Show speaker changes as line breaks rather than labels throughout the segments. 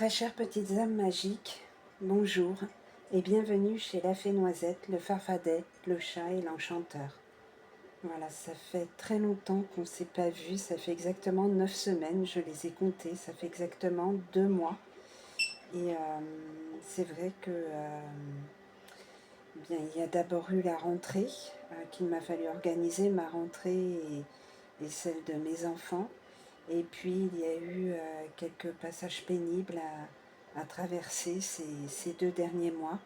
Très chères petites âmes magiques, bonjour et bienvenue chez la Fée Noisette, le Farfadet, le chat et l'enchanteur. Voilà, ça fait très longtemps qu'on ne s'est pas vu, ça fait exactement 9 semaines, je les ai comptées, ça fait exactement 2 mois. Et c'est vrai que bien, il y a d'abord eu la rentrée, qu'il m'a fallu organiser, ma rentrée et celle de mes enfants. Et puis il y a eu quelques passages pénibles à traverser ces 2 derniers mois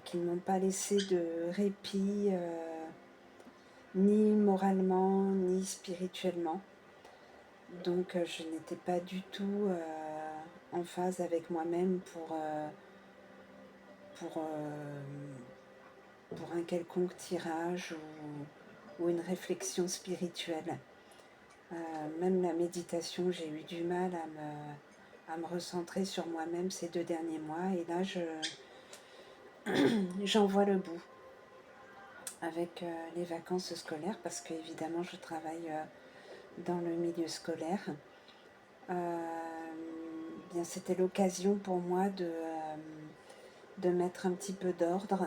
qui ne m'ont pas laissé de répit ni moralement ni spirituellement. Donc je n'étais pas du tout en phase avec moi-même pour un quelconque tirage ou une réflexion spirituelle. Même la méditation, j'ai eu du mal à me recentrer sur moi-même ces 2 derniers mois. Et là, j'en vois le bout avec les vacances scolaires parce qu'évidemment, je travaille dans le milieu scolaire. Bien, c'était l'occasion pour moi de mettre un petit peu d'ordre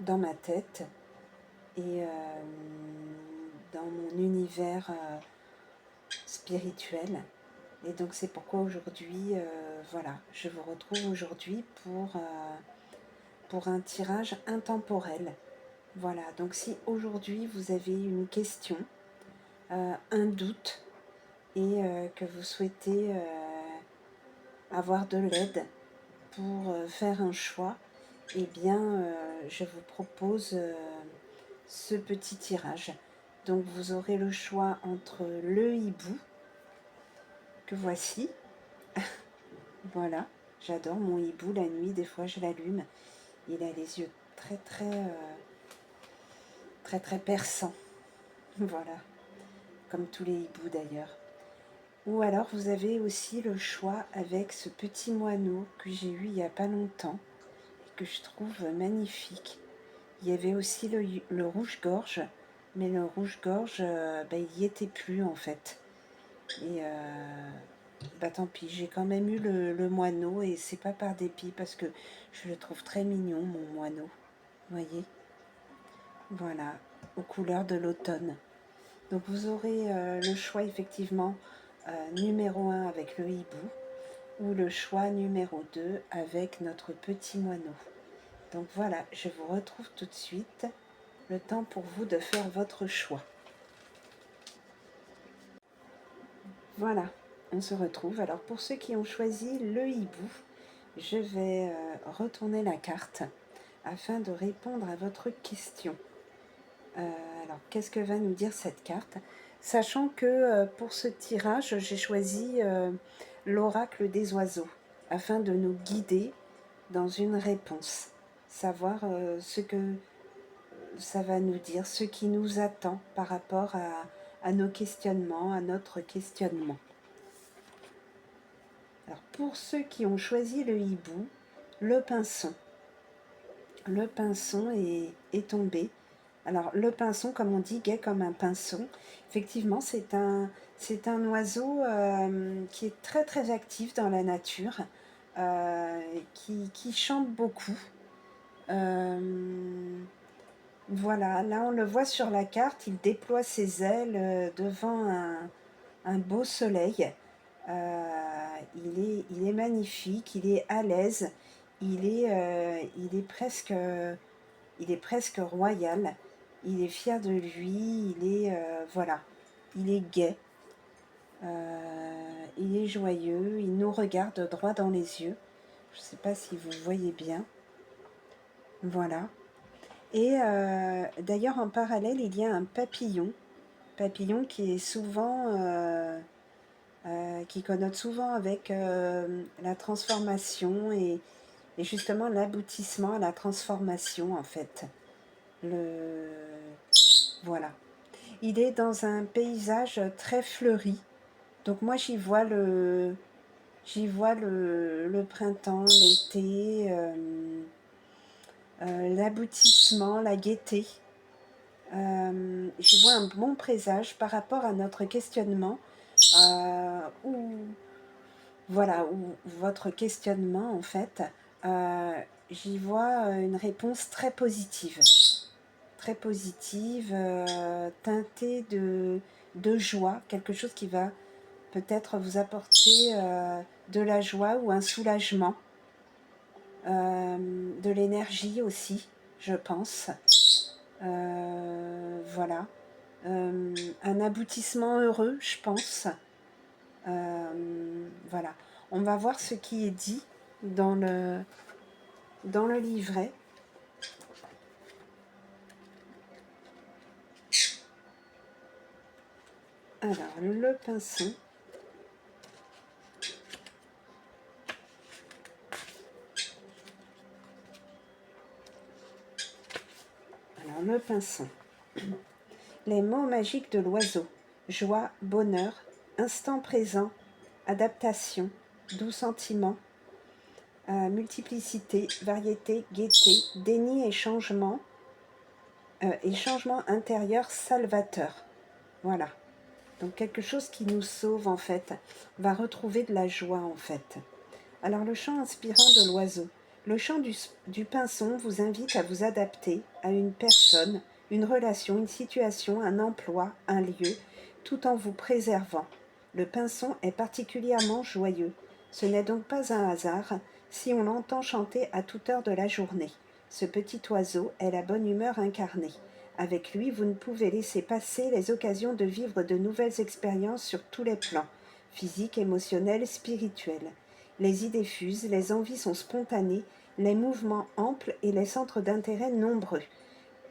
dans ma tête et dans mon univers spirituel. Et donc c'est pourquoi aujourd'hui, voilà, je vous retrouve aujourd'hui pour un tirage intemporel. Voilà, donc si aujourd'hui vous avez une question, un doute et que vous souhaitez avoir de l'aide pour faire un choix, eh bien je vous propose ce petit tirage. Donc vous aurez le choix entre le hibou, que voici. Voilà, j'adore mon hibou la nuit, des fois je l'allume. Il a les yeux très perçants. Voilà, comme tous les hiboux d'ailleurs. Ou alors vous avez aussi le choix avec ce petit moineau que j'ai eu il n'y a pas longtemps et que je trouve magnifique. Il y avait aussi le rouge-gorge, mais le rouge-gorge, il n'y était plus en fait. Et tant pis, j'ai quand même eu le moineau et c'est pas par dépit parce que je le trouve très mignon, mon moineau. Voyez, voilà, aux couleurs de l'automne. Donc vous aurez le choix effectivement numéro 1 avec le hibou ou le choix numéro 2 avec notre petit moineau. Donc voilà, je vous retrouve tout de suite. Le temps pour vous de faire votre choix. Voilà, on se retrouve. Alors pour ceux qui ont choisi le hibou, je vais retourner la carte afin de répondre à votre question. Alors qu'est-ce que va nous dire cette carte? Sachant que pour ce tirage, j'ai choisi l'oracle des oiseaux afin de nous guider dans une réponse, savoir ce que ça va nous dire, ce qui nous attend par rapport à nos questionnements, à notre questionnement. Alors pour ceux qui ont choisi le hibou, le pinson. Le pinson est tombé. Alors le pinson, comme on dit, gai comme un pinson. Effectivement, c'est un oiseau qui est très actif dans la nature, qui chante beaucoup. Voilà, là on le voit sur la carte, il déploie ses ailes devant un beau soleil. Il est magnifique, il est à l'aise, il est presque royal, il est fier de lui, voilà, il est gai, il est joyeux, il nous regarde droit dans les yeux. Je ne sais pas si vous voyez bien. Voilà. Et d'ailleurs en parallèle il y a un papillon qui est souvent qui connote souvent avec la transformation et justement l'aboutissement à la transformation en fait. Voilà. Il est dans un paysage très fleuri. Donc moi j'y vois le printemps, l'été, l'aboutissement, la gaieté. J'y vois un bon présage par rapport à notre questionnement ou voilà, ou votre questionnement en fait, j'y vois une réponse très positive, teintée de joie, quelque chose qui va peut-être vous apporter de la joie ou un soulagement, de l'énergie aussi, je pense. Voilà. Un aboutissement heureux, je pense. Voilà. On va voir ce qui est dit dans le livret. Alors, le pinson. Alors, le pinson. Les mots magiques de l'oiseau. Joie, bonheur, instant présent, adaptation, doux sentiment, multiplicité, variété, gaieté, déni et changement intérieur salvateur. Voilà. Donc quelque chose qui nous sauve en fait, va retrouver de la joie en fait. Alors le chant inspirant de l'oiseau. Le chant du pinson vous invite à vous adapter à une personne, une relation, une situation, un emploi, un lieu, tout en vous préservant. Le pinson est particulièrement joyeux. Ce n'est donc pas un hasard si on l'entend chanter à toute heure de la journée. Ce petit oiseau est la bonne humeur incarnée. Avec lui, vous ne pouvez laisser passer les occasions de vivre de nouvelles expériences sur tous les plans, physiques, émotionnels, spirituels. Les idées fusent, les envies sont spontanées, les mouvements amples et les centres d'intérêt nombreux.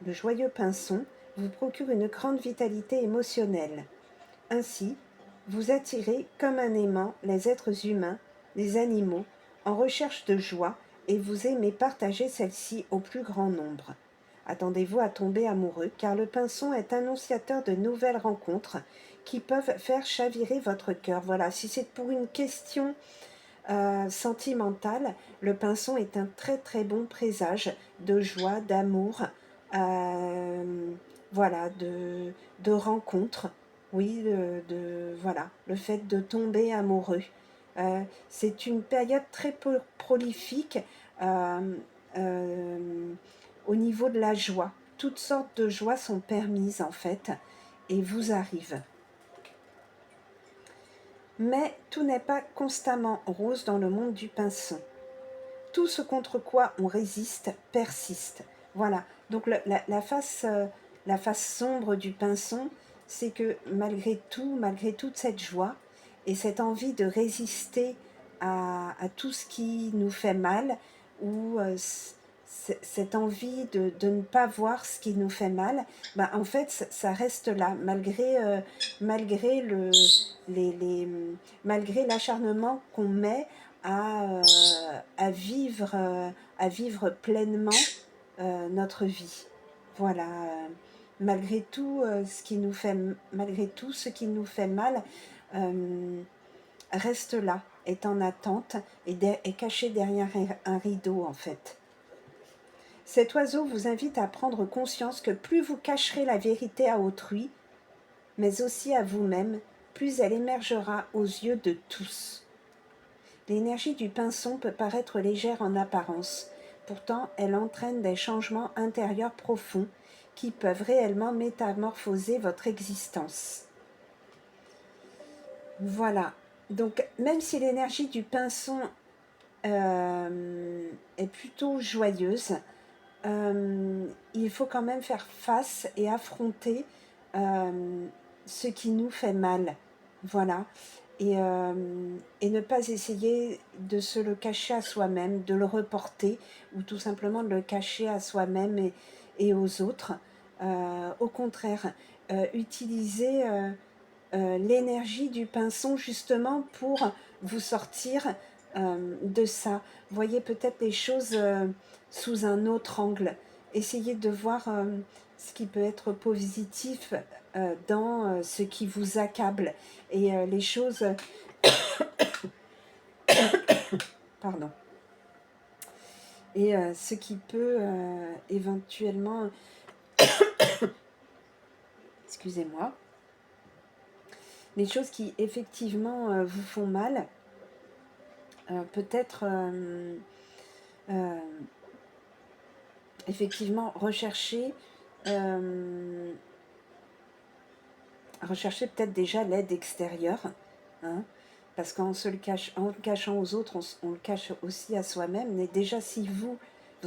Le joyeux pinson vous procure une grande vitalité émotionnelle. Ainsi, vous attirez comme un aimant les êtres humains, les animaux, en recherche de joie, et vous aimez partager celle-ci au plus grand nombre. Attendez-vous à tomber amoureux, car le pinson est annonciateur de nouvelles rencontres qui peuvent faire chavirer votre cœur. Voilà, si c'est pour une question sentimentale, le pinson est un très très bon présage de joie, d'amour, voilà, de rencontre. Oui, voilà, le fait de tomber amoureux. C'est une période très prolifique euh, euh, au niveau de la joie. Toutes sortes de joies sont permises en fait et vous arrivent. Mais tout n'est pas constamment rose dans le monde du pinson. Tout ce contre quoi on résiste persiste. Voilà, donc la face sombre du pinson, c'est que malgré tout, malgré toute cette joie et cette envie de résister à tout ce qui nous fait mal, ou cette envie de ne pas voir ce qui nous fait mal, ben, en fait ça reste là, malgré, malgré l'acharnement qu'on met à, à vivre pleinement notre vie. Voilà. Malgré tout, malgré tout ce qui nous fait mal, reste là, est en attente et est caché derrière un rideau en fait. Cet oiseau vous invite à prendre conscience que plus vous cacherez la vérité à autrui, mais aussi à vous-même, plus elle émergera aux yeux de tous. L'énergie du pinson peut paraître légère en apparence, pourtant elle entraîne des changements intérieurs profonds qui peuvent réellement métamorphoser votre existence. Voilà, donc même si l'énergie du pinson est plutôt joyeuse, il faut quand même faire face et affronter ce qui nous fait mal. Voilà. Et ne pas essayer de se le cacher à soi-même, de le reporter, ou tout simplement de le cacher à soi-même et aux autres. Au contraire, utiliser l'énergie du pinson justement pour vous sortir de ça. Voyez peut-être les choses sous un autre angle. Essayez de voir ce qui peut être positif dans ce qui vous accable et les choses pardon, et ce qui peut éventuellement excusez-moi, les choses qui effectivement vous font mal, peut-être effectivement rechercher peut-être déjà l'aide extérieure, hein, parce qu'en en le cachant aux autres, on le cache aussi à soi-même. Mais déjà, si vous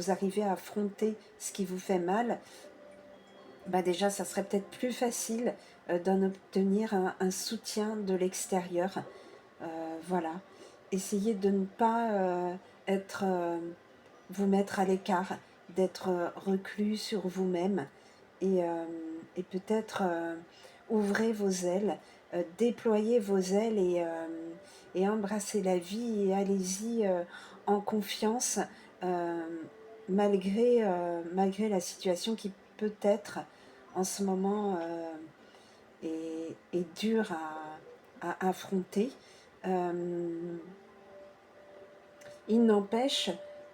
arrivez à affronter ce qui vous fait mal, bah déjà, ça serait peut-être plus facile d'en obtenir un soutien de l'extérieur. Voilà. Essayez de ne pas être, vous mettre à l'écart, d'être reclus sur vous-même et peut-être ouvrez vos ailes, déployez vos ailes et embrassez la vie et allez-y en confiance euh, malgré la situation qui peut-être en ce moment est dure à affronter. Euh, il n'empêche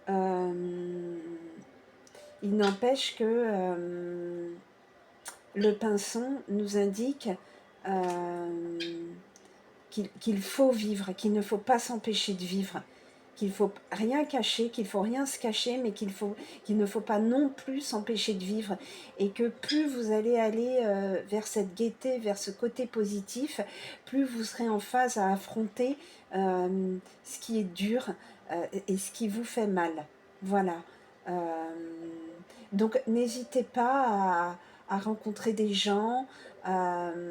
euh, que le pinson nous indique qu'il faut vivre, qu'il ne faut pas s'empêcher de vivre, qu'il ne faut rien cacher, qu'il ne faut rien se cacher, mais qu'il ne faut pas non plus s'empêcher de vivre. Et que plus vous allez aller vers cette gaieté, vers ce côté positif, plus vous serez en phase à affronter ce qui est dur et ce qui vous fait mal. Voilà. Euh, donc n'hésitez pas à rencontrer des gens, ne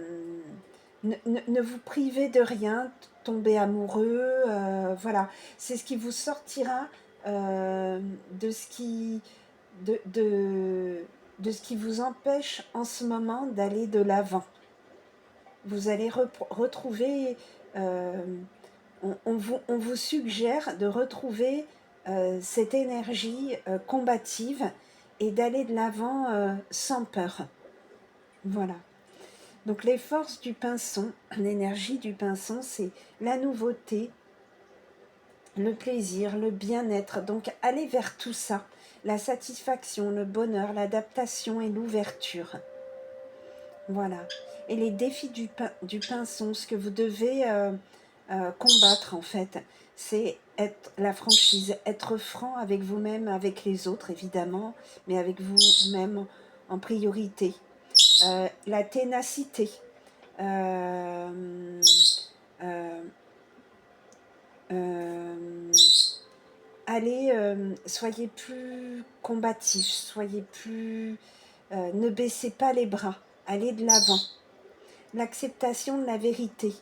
vous privez de rien, tombez amoureux, voilà, c'est ce qui vous sortira de ce qui de ce qui vous empêche en ce moment d'aller de l'avant. Vous allez retrouver, on vous suggère de retrouver cette énergie combative et d'aller de l'avant sans peur. Voilà. Donc les forces du pinson, l'énergie du pinson, c'est la nouveauté, le plaisir, le bien-être. Donc allez vers tout ça, la satisfaction, le bonheur, l'adaptation et l'ouverture. Voilà. Et les défis du pinson, ce que vous devez combattre en fait, c'est être la franchise, être franc avec vous-même, avec les autres évidemment, mais avec vous-même en priorité. La ténacité. Euh, euh, euh, allez, soyez plus combatifs, soyez plus... ne baissez pas les bras, allez de l'avant. L'acceptation de la vérité,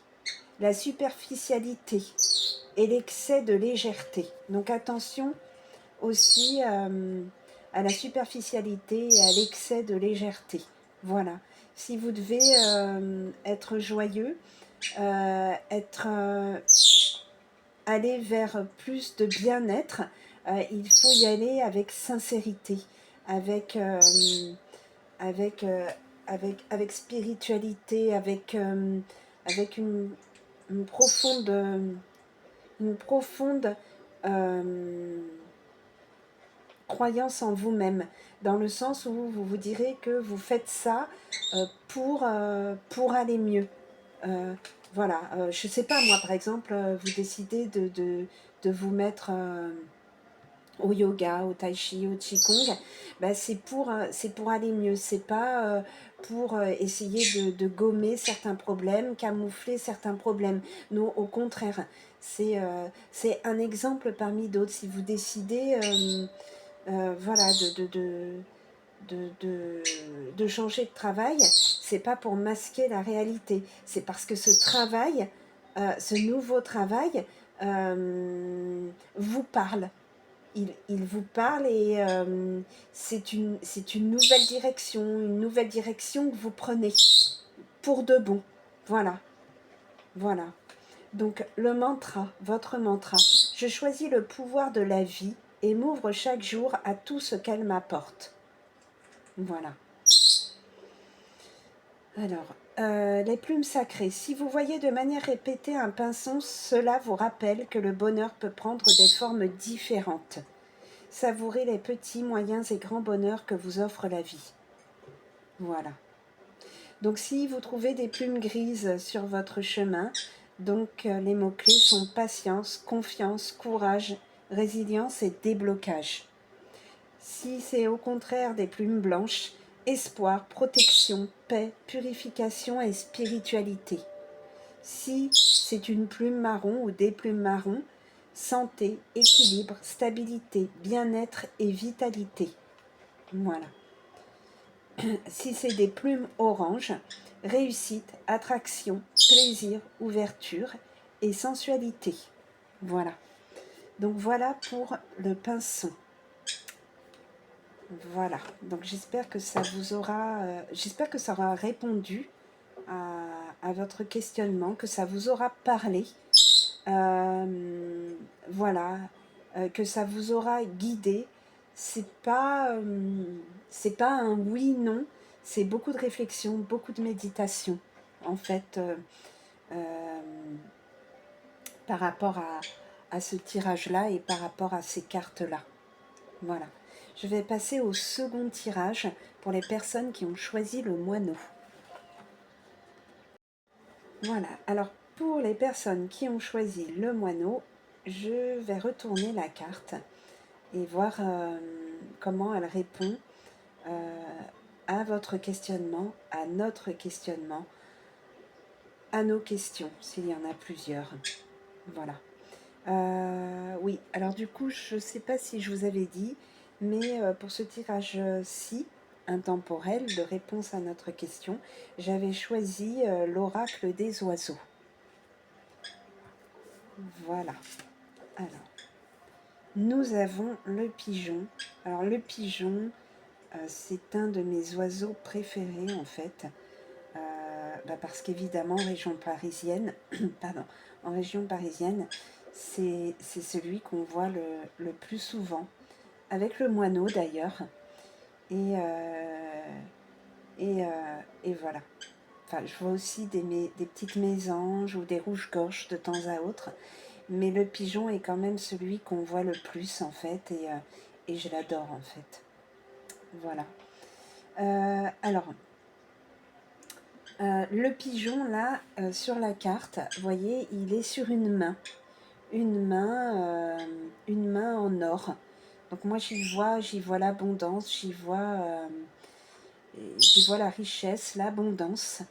la superficialité et l'excès de légèreté. Donc attention aussi à la superficialité et à l'excès de légèreté. Voilà. Si vous devez être joyeux, aller vers plus de bien-être, il faut y aller avec sincérité, avec, avec, avec spiritualité, avec une profonde euh, croyance en vous-même, dans le sens où vous vous direz que vous faites ça pour aller mieux. Voilà, je sais pas, moi par exemple, vous décidez de vous mettre au yoga, au tai chi, au qigong, ben c'est pour aller mieux, c'est pas pour essayer de gommer certains problèmes, camoufler certains problèmes. Non, au contraire, c'est un exemple parmi d'autres. Si vous décidez voilà, de changer de travail, c'est pas pour masquer la réalité, c'est parce que ce travail, ce nouveau travail, vous parle. Il vous parle et c'est une nouvelle direction que vous prenez pour de bon. Voilà, voilà. Donc le mantra, votre mantra, je choisis le pouvoir de la vie et m'ouvre chaque jour à tout ce qu'elle m'apporte. Voilà. Alors, les plumes sacrées. Si vous voyez de manière répétée un pinson, cela vous rappelle que le bonheur peut prendre des formes différentes. Savourez les petits, moyens et grands bonheurs que vous offre la vie. Voilà. Donc si vous trouvez des plumes grises sur votre chemin, donc les mots-clés sont patience, confiance, courage, résilience et déblocage. Si c'est au contraire des plumes blanches, espoir, protection, paix, purification et spiritualité. Si c'est une plume marron ou des plumes marron, santé, équilibre, stabilité, bien-être et vitalité. Voilà. Si c'est des plumes orange, réussite, attraction, plaisir, ouverture et sensualité. Voilà. Donc voilà pour le pinceau. Voilà. Donc j'espère que ça vous aura, répondu à votre questionnement, que ça vous aura parlé. Voilà. Que ça vous aura guidé. C'est pas un oui/non. C'est beaucoup de réflexion, beaucoup de méditation, en fait, par rapport à ce tirage-là et par rapport à ces cartes-là. Voilà. Je vais passer au second tirage pour les personnes qui ont choisi le moineau. Voilà. Alors, pour les personnes qui ont choisi le moineau, je vais retourner la carte et voir comment elle répond à votre questionnement, à notre questionnement, à nos questions, s'il y en a plusieurs. Voilà. Oui, alors du coup, je ne sais pas si je vous avais dit, mais pour ce tirage-ci, intemporel, de réponse à notre question, j'avais choisi l'oracle des oiseaux. Voilà. Alors, nous avons le pigeon. Alors, le pigeon, c'est un de mes oiseaux préférés, en fait. Parce qu'évidemment, en région parisienne, c'est celui qu'on voit le plus souvent, avec le moineau d'ailleurs. Et voilà. Enfin, je vois aussi des petites mésanges ou des rouges-gorges de temps à autre, mais le pigeon est quand même celui qu'on voit le plus en fait, et je l'adore en fait. Voilà. Alors, le pigeon là, sur la carte, vous voyez, il est sur une main. Une main en or. Donc moi j'y vois l'abondance, j'y vois la richesse, l'abondance.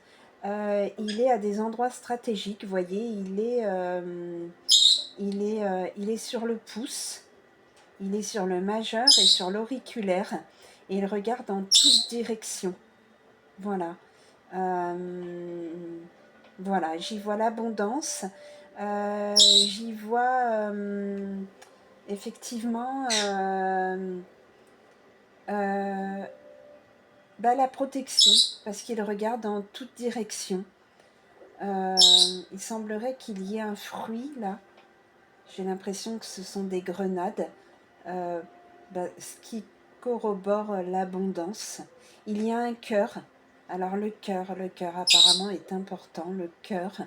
Il est à des endroits stratégiques, vous voyez, il est sur le pouce, il est sur le majeur et sur l'auriculaire, et il regarde dans toutes directions. Voilà. Voilà, j'y vois l'abondance, j'y vois effectivement la protection, parce qu'il regarde dans toutes directions. Il semblerait qu'il y ait un fruit là. J'ai l'impression que ce sont des grenades, ce qui corrobore l'abondance. Il y a un cœur. Alors le cœur apparemment est important, le cœur.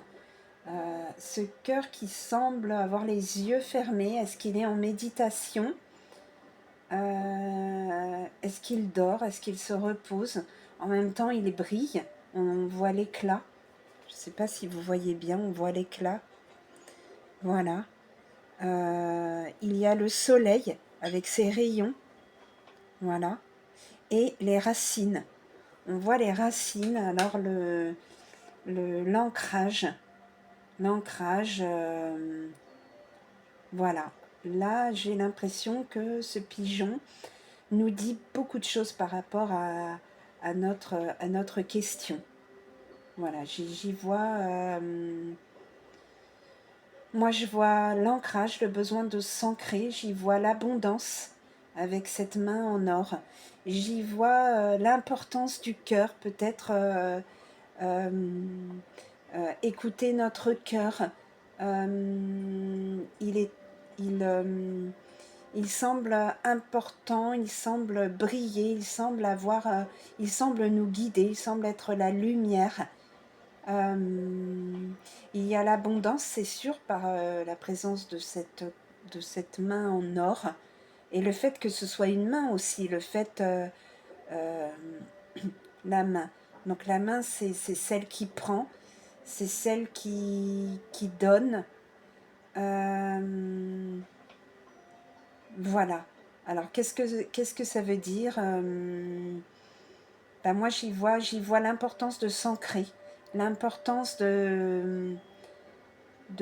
Ce cœur qui semble avoir les yeux fermés, est-ce qu'il est en méditation? Est-ce qu'il dort? Est-ce qu'il se repose? En même temps, il brille, on voit l'éclat. Je ne sais pas si vous voyez bien, on voit l'éclat. Voilà. Il y a le soleil avec ses rayons. Voilà. Et les racines. On voit les racines, alors l'ancrage. L'ancrage, voilà. Là, j'ai l'impression que ce pigeon nous dit beaucoup de choses par rapport à notre question. Voilà, j'y vois... moi, je vois l'ancrage, le besoin de s'ancrer. J'y vois l'abondance avec cette main en or. J'y vois l'importance du cœur, peut-être écouter notre cœur. Il semble important, il semble briller, il semble nous guider, il semble être la lumière. Il y a l'abondance, c'est sûr, par la présence de cette main en or, et le fait que ce soit une main aussi, le fait la main. Donc la main, c'est celle qui prend, c'est celle qui donne. Voilà. Alors, qu'est-ce que ça veut dire ben moi, j'y vois l'importance de s'ancrer, l'importance de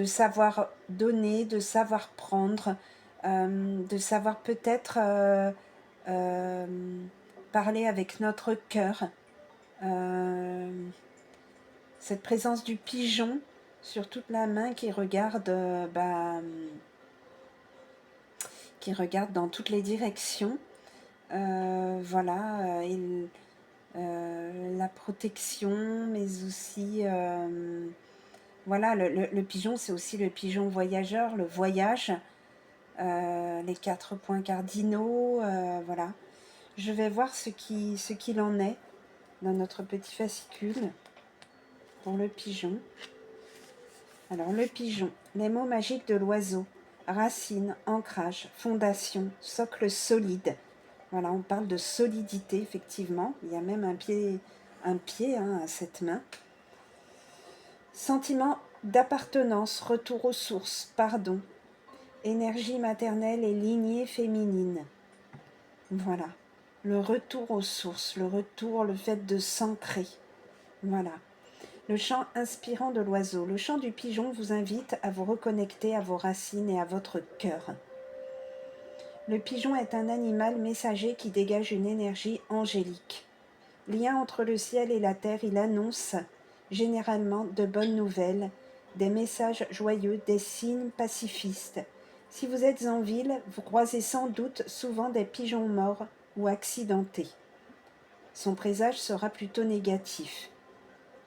savoir donner, de savoir prendre, de savoir peut-être parler avec notre cœur. Cette présence du pigeon sur toute la main qui regarde dans toutes les directions. Voilà, la protection, mais aussi voilà, le pigeon, c'est aussi le pigeon voyageur, le voyage, les 4 points cardinaux, voilà. Je vais voir ce qu'il en est dans notre petit fascicule pour le pigeon. Alors, le pigeon, les mots magiques de l'oiseau, racine, ancrage, fondation, socle solide. Voilà, on parle de solidité, effectivement. Il y a même un pied hein, à cette main. Sentiment d'appartenance, retour aux sources, pardon, énergie maternelle et lignée féminine. Voilà, le retour aux sources, le fait de s'ancrer. Voilà. Le chant inspirant de l'oiseau. Le chant du pigeon vous invite à vous reconnecter à vos racines et à votre cœur. Le pigeon est un animal messager qui dégage une énergie angélique. Lien entre le ciel et la terre, il annonce généralement de bonnes nouvelles, des messages joyeux, des signes pacifistes. Si vous êtes en ville, vous croisez sans doute souvent des pigeons morts ou accidentés. Son présage sera plutôt négatif.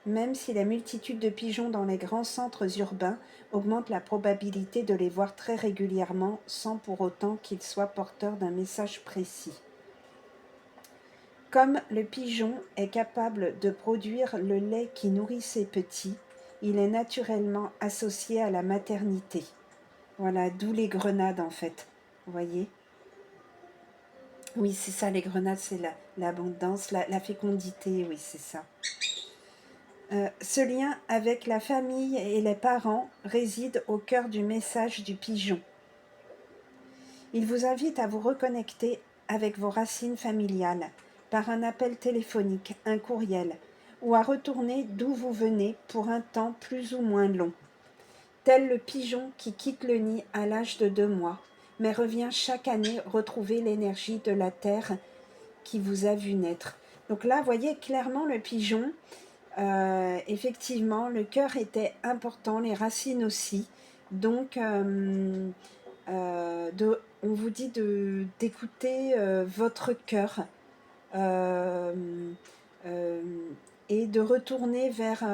Même si la multitude de pigeons dans les grands centres urbains augmente la probabilité de les voir très régulièrement sans pour autant qu'ils soient porteurs d'un message précis. Comme le pigeon est capable de produire le lait qui nourrit ses petits, il est naturellement associé à la maternité. Voilà, d'où les grenades en fait. Vous voyez ? Oui, c'est ça, les grenades, c'est l'abondance, la fécondité, oui, c'est ça. Ce lien avec la famille et les parents réside au cœur du message du pigeon. Il vous invite à vous reconnecter avec vos racines familiales par un appel téléphonique, un courriel, ou à retourner d'où vous venez pour un temps plus ou moins long. Tel le pigeon qui quitte le nid à l'âge de 2 mois, mais revient chaque année retrouver l'énergie de la terre qui vous a vu naître. Donc là, vous voyez clairement le pigeon. Effectivement, le cœur était important, les racines aussi. Donc, on vous dit d'écouter votre cœur et de retourner vers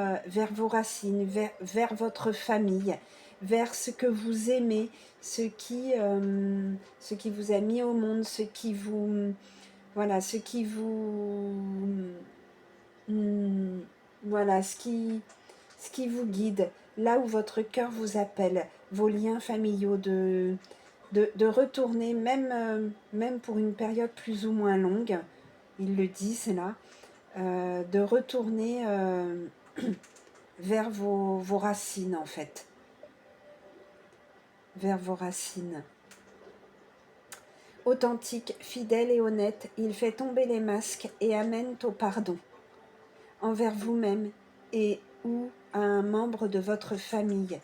vos racines, vers votre famille, vers ce que vous aimez, ce qui vous a mis au monde, ce qui vous voilà, ce qui vous guide, là où votre cœur vous appelle, vos liens familiaux, de retourner, même pour une période plus ou moins longue, il le dit, c'est là, de retourner vers vos racines en fait, vers vos racines. Authentique, fidèle et honnête, il fait tomber les masques et amène au pardon envers vous-même et ou à un membre de votre famille.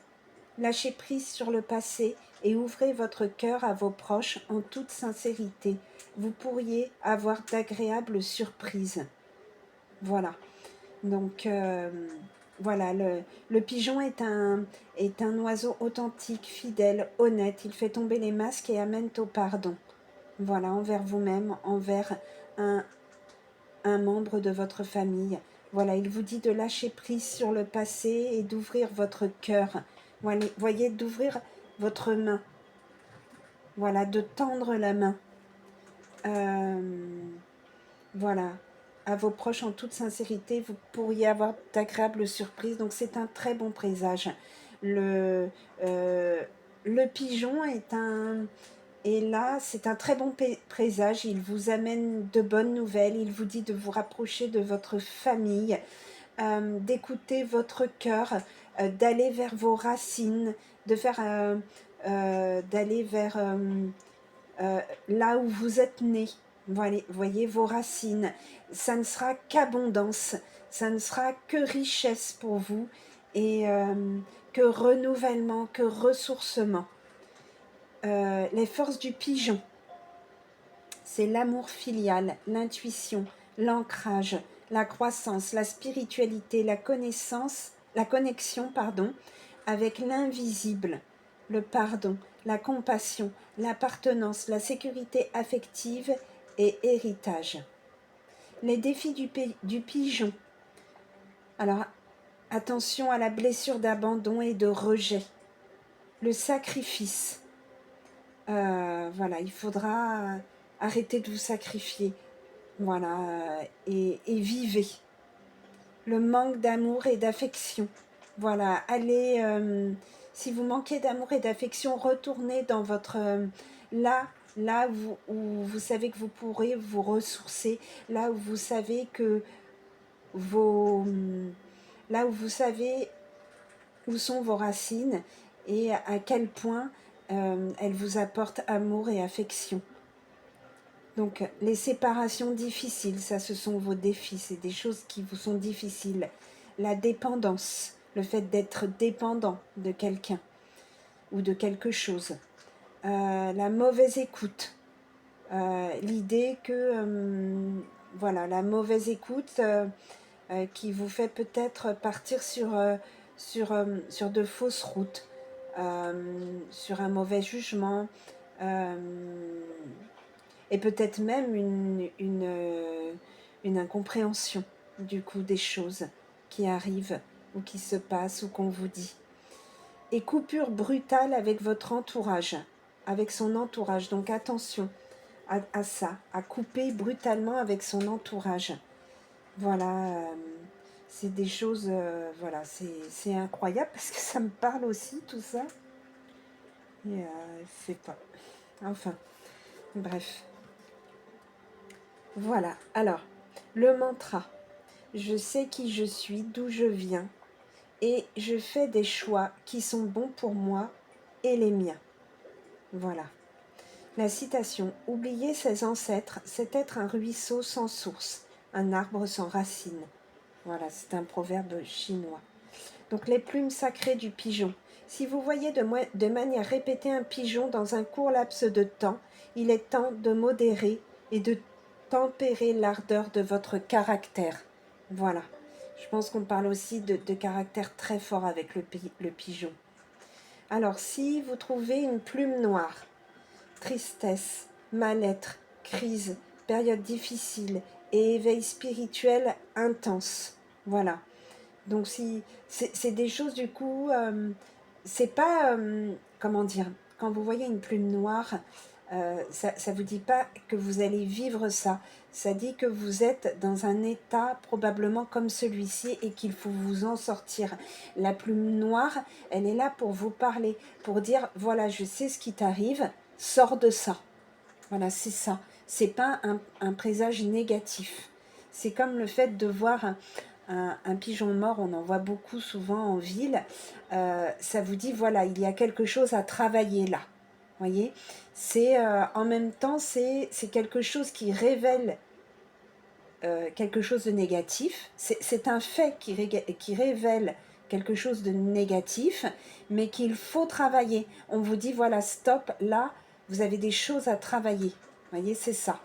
Lâchez prise sur le passé et ouvrez votre cœur à vos proches en toute sincérité. Vous pourriez avoir d'agréables surprises. Voilà. Donc, voilà, le pigeon est un oiseau authentique, fidèle, honnête. Il fait tomber les masques et amène au pardon. Voilà, envers vous-même, envers un membre de votre famille. Voilà, il vous dit de lâcher prise sur le passé et d'ouvrir votre cœur. Voyez, d'ouvrir votre main. Voilà, de tendre la main. Voilà, à vos proches en toute sincérité, vous pourriez avoir d'agréables surprises. Donc c'est un très bon présage. Le pigeon est Et là, c'est un très bon présage. Il vous amène de bonnes nouvelles. Il vous dit de vous rapprocher de votre famille, d'écouter votre cœur, d'aller vers vos racines, de faire, d'aller vers là où vous êtes né. Voilà, voyez vos racines. Ça ne sera qu'abondance, ça ne sera que richesse pour vous et que renouvellement, que ressourcement. Les forces du pigeon, c'est l'amour filial, l'intuition, l'ancrage, la croissance, la spiritualité, la connaissance, la connexion, pardon, avec l'invisible, le pardon, la compassion, l'appartenance, la sécurité affective et héritage. Les défis du pigeon. Alors, attention à la blessure d'abandon et de rejet. Le sacrifice. Voilà, il faudra arrêter de vous sacrifier. Voilà, et vivez. Le manque d'amour et d'affection. Voilà, allez, si vous manquez d'amour et d'affection, retournez dans votre... là où vous savez que vous pourrez vous ressourcer, là où vous savez que vos... là où vous savez où sont vos racines et à quel point elles vous apportent amour et affection. Donc, les séparations difficiles, ça, ce sont vos défis, c'est des choses qui vous sont difficiles. La dépendance, le fait d'être dépendant de quelqu'un ou de quelque chose. La mauvaise écoute, l'idée que, voilà, la mauvaise écoute qui vous fait peut-être partir sur de fausses routes, sur un mauvais jugement, et peut-être même une incompréhension du coup des choses qui arrivent ou qui se passent ou qu'on vous dit. Et coupure brutale avec votre entourage, avec son entourage. Donc attention à ça, à couper brutalement avec son entourage. Voilà, c'est des choses, voilà, c'est incroyable parce que ça me parle aussi tout ça. Et c'est pas... Enfin, bref. Voilà, alors, le mantra. Je sais qui je suis, d'où je viens, et je fais des choix qui sont bons pour moi et les miens. Voilà. La citation. Oublier ses ancêtres, c'est être un ruisseau sans source, un arbre sans racines. Voilà, c'est un proverbe chinois. Donc les plumes sacrées du pigeon. Si vous voyez de manière répétée un pigeon dans un court laps de temps, il est temps de modérer et de tempérer l'ardeur de votre caractère. Voilà. Je pense qu'on parle aussi de caractère très fort avec le pigeon. Alors, si vous trouvez une plume noire, tristesse, mal-être, crise, période difficile et éveil spirituel intense. Voilà. Donc, si c'est des choses, du coup, c'est pas, comment dire, quand vous voyez une plume noire, ça ne vous dit pas que vous allez vivre ça. Ça dit que vous êtes dans un état probablement comme celui-ci et qu'il faut vous en sortir. La plume noire, elle est là pour vous parler, pour dire, voilà, je sais ce qui t'arrive, sors de ça. Voilà, c'est ça. C'est pas un présage négatif. C'est comme le fait de voir un pigeon mort, on en voit beaucoup souvent en ville. Ça vous dit, voilà, il y a quelque chose à travailler là. Voyez, c'est en même temps, c'est quelque chose qui révèle quelque chose de négatif. C'est un fait qui révèle quelque chose de négatif, mais qu'il faut travailler. On vous dit, voilà, stop, là, vous avez des choses à travailler. Voyez, c'est ça.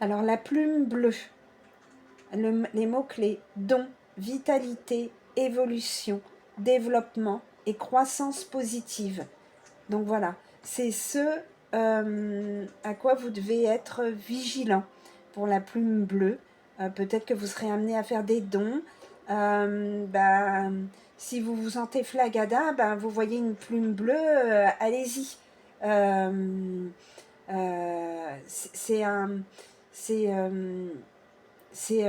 Alors, la plume bleue, les mots-clés, don, vitalité, évolution, développement et croissance positive. Donc voilà, c'est ce à quoi vous devez être vigilant pour la plume bleue. Peut-être que vous serez amené à faire des dons. Si vous vous sentez flagada, vous voyez une plume bleue, allez-y. C'est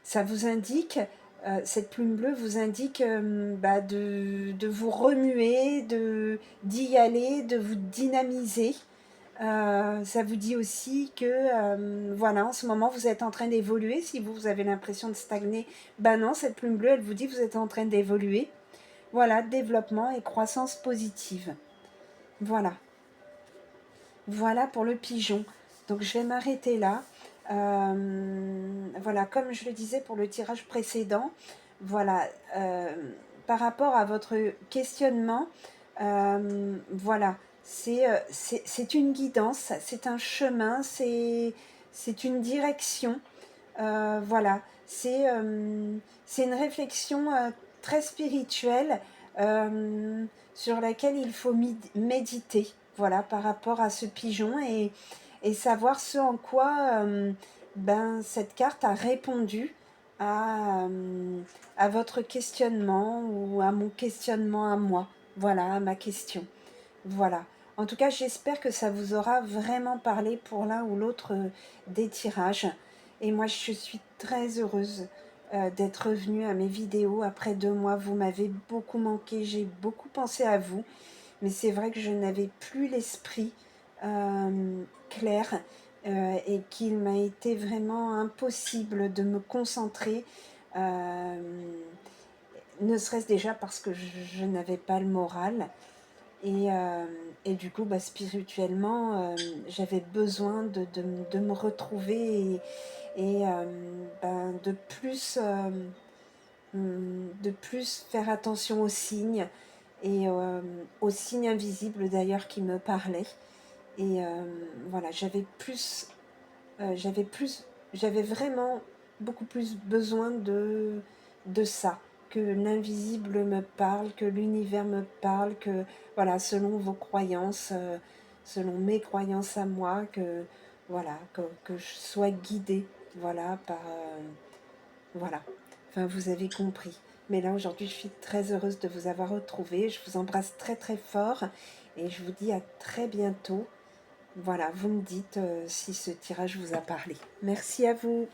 ça vous indique cette plume bleue vous indique de vous remuer, d'y aller, de vous dynamiser. Ça vous dit aussi que voilà, en ce moment vous êtes en train d'évoluer. Si vous avez l'impression de stagner, ben non, cette plume bleue elle vous dit que vous êtes en train d'évoluer. Voilà, développement et croissance positive. Voilà. Voilà pour le pigeon. Donc je vais m'arrêter là. Voilà, comme je le disais pour le tirage précédent, voilà, par rapport à votre questionnement, voilà, c'est une guidance, c'est un chemin, c'est une direction. Voilà, c'est une réflexion très spirituelle sur laquelle il faut méditer, voilà, par rapport à ce pigeon et savoir ce en quoi cette carte a répondu à votre questionnement ou à mon questionnement à moi, voilà, à ma question. Voilà. En tout cas, j'espère que ça vous aura vraiment parlé pour l'un ou l'autre des tirages. Et moi, je suis très heureuse d'être revenue à mes vidéos après 2 mois. Vous m'avez beaucoup manqué, j'ai beaucoup pensé à vous. Mais c'est vrai que je n'avais plus l'esprit clair et qu'il m'a été vraiment impossible de me concentrer. Ne serait-ce déjà parce que je n'avais pas le moral. Et du coup, spirituellement, j'avais besoin de me retrouver et de plus faire attention aux signes et aux signes invisibles d'ailleurs qui me parlaient. Et voilà, j'avais vraiment beaucoup plus besoin de ça, que l'invisible me parle, que l'univers me parle, que voilà, selon vos croyances, selon mes croyances à moi, que voilà, que je sois guidée, voilà, voilà. Enfin, vous avez compris. Mais là, aujourd'hui, je suis très heureuse de vous avoir retrouvé. Je vous embrasse très très fort et je vous dis à très bientôt. Voilà, vous me dites si ce tirage vous a parlé. Merci à vous.